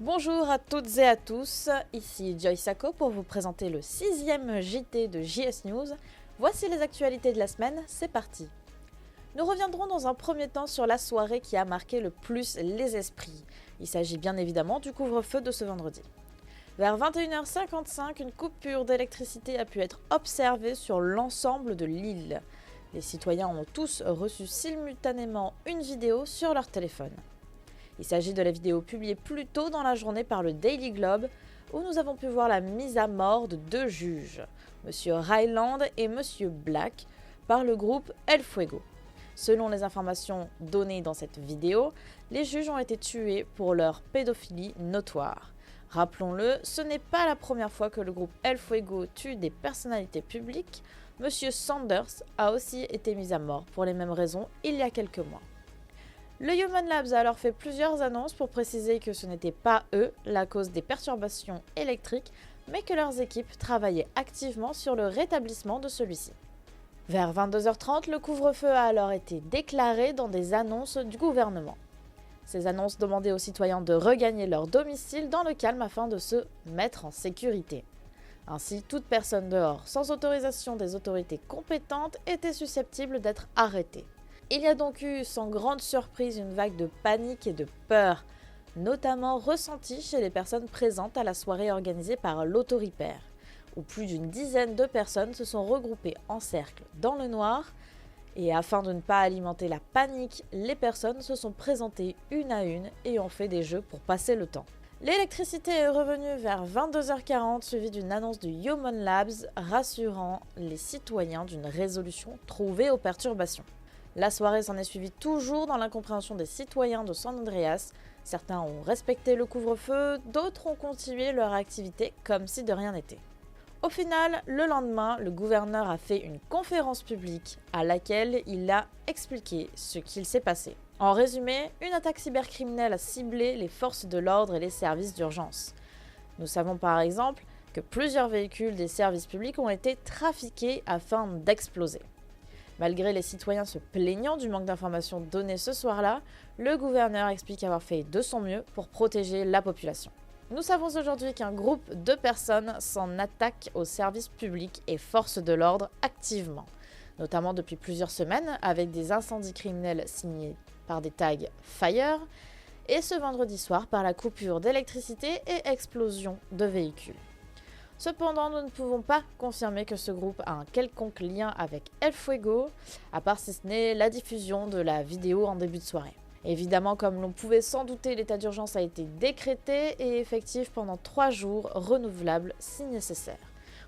Bonjour à toutes et à tous, ici Joy Sacco pour vous présenter le 6e JT de JS News. Voici les actualités de la semaine, c'est parti. Nous reviendrons dans un premier temps sur la soirée qui a marqué le plus les esprits. Il s'agit bien évidemment du couvre-feu de ce vendredi. Vers 21h55, une coupure d'électricité a pu être observée sur l'ensemble de l'île. Les citoyens ont tous reçu simultanément une vidéo sur leur téléphone. Il s'agit de la vidéo publiée plus tôt dans la journée par le Daily Globe, où nous avons pu voir la mise à mort de deux juges, M. Ryland et M. Black, par le groupe El Fuego. Selon les informations données dans cette vidéo, les juges ont été tués pour leur pédophilie notoire. Rappelons-le, ce n'est pas la première fois que le groupe El Fuego tue des personnalités publiques. M. Sanders a aussi été mis à mort pour les mêmes raisons il y a quelques mois. Le Human Labs a alors fait plusieurs annonces pour préciser que ce n'était pas eux la cause des perturbations électriques, mais que leurs équipes travaillaient activement sur le rétablissement de celui-ci. Vers 22h30, le couvre-feu a alors été déclaré dans des annonces du gouvernement. Ces annonces demandaient aux citoyens de regagner leur domicile dans le calme afin de se mettre en sécurité. Ainsi, toute personne dehors sans autorisation des autorités compétentes était susceptible d'être arrêtée. Il y a donc eu, sans grande surprise, une vague de panique et de peur, notamment ressentie chez les personnes présentes à la soirée organisée par l'Autoripère, où plus d'une dizaine de personnes se sont regroupées en cercle dans le noir, et afin de ne pas alimenter la panique, les personnes se sont présentées une à une et ont fait des jeux pour passer le temps. L'électricité est revenue vers 22h40, suivie d'une annonce du Human Labs rassurant les citoyens d'une résolution trouvée aux perturbations. La soirée s'en est suivie toujours dans l'incompréhension des citoyens de San Andreas. Certains ont respecté le couvre-feu, d'autres ont continué leur activité comme si de rien n'était. Au final, le lendemain, le gouverneur a fait une conférence publique à laquelle il a expliqué ce qu'il s'est passé. En résumé, une attaque cybercriminelle a ciblé les forces de l'ordre et les services d'urgence. Nous savons par exemple que plusieurs véhicules des services publics ont été trafiqués afin d'exploser. Malgré les citoyens se plaignant du manque d'informations données ce soir-là, le gouverneur explique avoir fait de son mieux pour protéger la population. Nous savons aujourd'hui qu'un groupe de personnes s'en attaque aux services publics et forces de l'ordre activement, notamment depuis plusieurs semaines avec des incendies criminels signés par des tags Fire et ce vendredi soir par la coupure d'électricité et explosion de véhicules. Cependant, nous ne pouvons pas confirmer que ce groupe a un quelconque lien avec El Fuego, à part si ce n'est la diffusion de la vidéo en début de soirée. Évidemment, comme l'on pouvait s'en douter, l'état d'urgence a été décrété et effectif pendant 3 jours, renouvelable si nécessaire.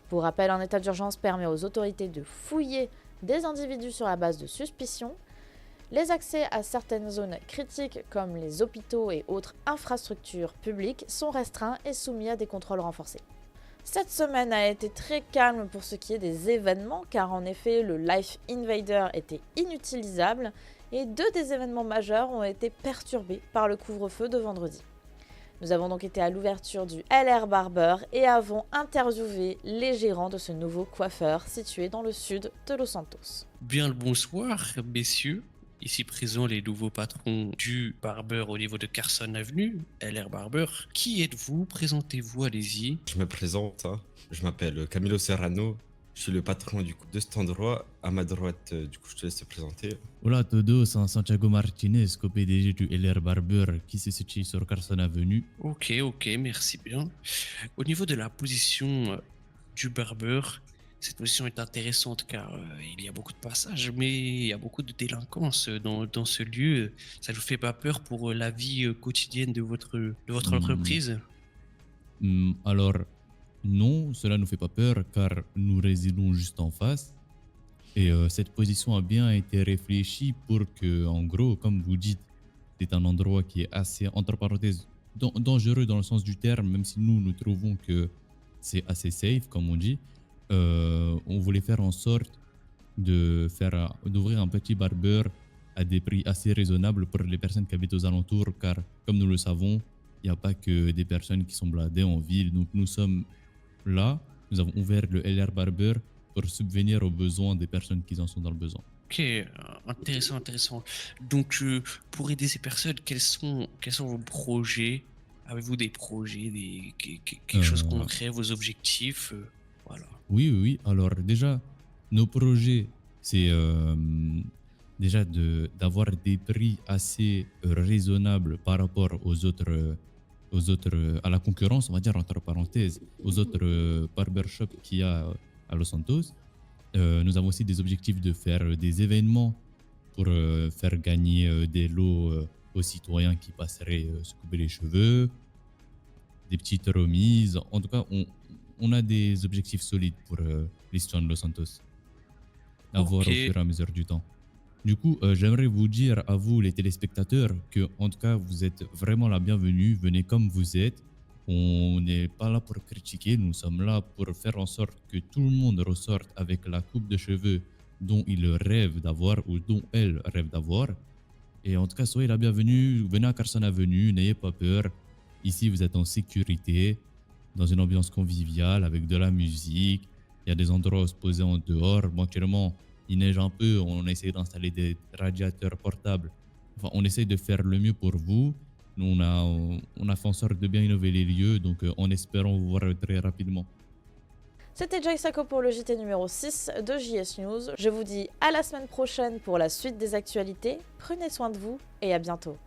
Pour rappel, un état d'urgence permet aux autorités de fouiller des individus sur la base de suspicion. Les accès à certaines zones critiques comme les hôpitaux et autres infrastructures publiques sont restreints et soumis à des contrôles renforcés. Cette semaine a été très calme pour ce qui est des événements, car en effet le Life Invader était inutilisable et 2 des événements majeurs ont été perturbés par le couvre-feu de vendredi. Nous avons donc été à l'ouverture du LR Barber et avons interviewé les gérants de ce nouveau coiffeur situé dans le sud de Los Santos. Bien le bonsoir, messieurs. Ici présents les nouveaux patrons du Barber au niveau de Carson Avenue, LR Barber. Qui êtes-vous? Présentez-vous, allez-y. Je me présente, hein. Je m'appelle Camilo Serrano, je suis le patron de cet endroit. À ma droite, du coup, je te laisse te présenter. Hola a todos, c'est Santiago Martinez, co-PDG du LR Barber qui se situe sur Carson Avenue. Ok, merci bien. Au niveau de la position du Barber, cette position est intéressante car il y a beaucoup de passages, mais il y a beaucoup de délinquance dans ce lieu. Ça ne vous fait pas peur pour la vie quotidienne de votre entreprise? Alors, non, cela ne nous fait pas peur car nous résidons juste en face. Et cette position a bien été réfléchie pour que, en gros, comme vous dites, c'est un endroit qui est assez, entre parenthèses, dangereux dans le sens du terme, même si nous trouvons que c'est assez safe, comme on dit. On voulait faire en sorte d'ouvrir un petit barber à des prix assez raisonnables pour les personnes qui habitent aux alentours, car comme nous le savons, il n'y a pas que des personnes qui sont bladées en ville. Donc nous sommes là, nous avons ouvert le LR Barber pour subvenir aux besoins des personnes qui en sont dans le besoin. Ok, intéressant. Donc pour aider ces personnes, quels sont vos projets Avez-vous des projets, quelque chose de Euh, concret, vos objectifs voilà. Oui, oui, oui. Alors déjà, nos projets, c'est déjà d'avoir des prix assez raisonnables par rapport à la concurrence, on va dire entre parenthèses, aux autres barbershops qu'il y a à Los Santos. Nous avons aussi des objectifs de faire des événements pour faire gagner des lots aux citoyens qui passeraient se couper les cheveux, des petites remises. En tout cas, on a des objectifs solides pour l'histoire de Los Santos à voir au Ok. fur et à mesure du temps. Du coup, j'aimerais vous dire à vous, les téléspectateurs, que en tout cas, vous êtes vraiment la bienvenue. Venez comme vous êtes. On n'est pas là pour critiquer. Nous sommes là pour faire en sorte que tout le monde ressorte avec la coupe de cheveux dont il rêve d'avoir ou dont elle rêve d'avoir. Et en tout cas, soyez la bienvenue. Venez à Carson Avenue. N'ayez pas peur. Ici, vous êtes en sécurité, dans une ambiance conviviale, avec de la musique. Il y a des endroits où se poser en dehors. Bon, actuellement, il neige un peu. On essaie d'installer des radiateurs portables. Enfin, on essaie de faire le mieux pour vous. Nous, on a fait en sorte de bien innover les lieux, donc en espérant vous voir très rapidement. C'était Joy Sako pour le JT numéro 6 de JS News. Je vous dis à la semaine prochaine pour la suite des actualités. Prenez soin de vous et à bientôt.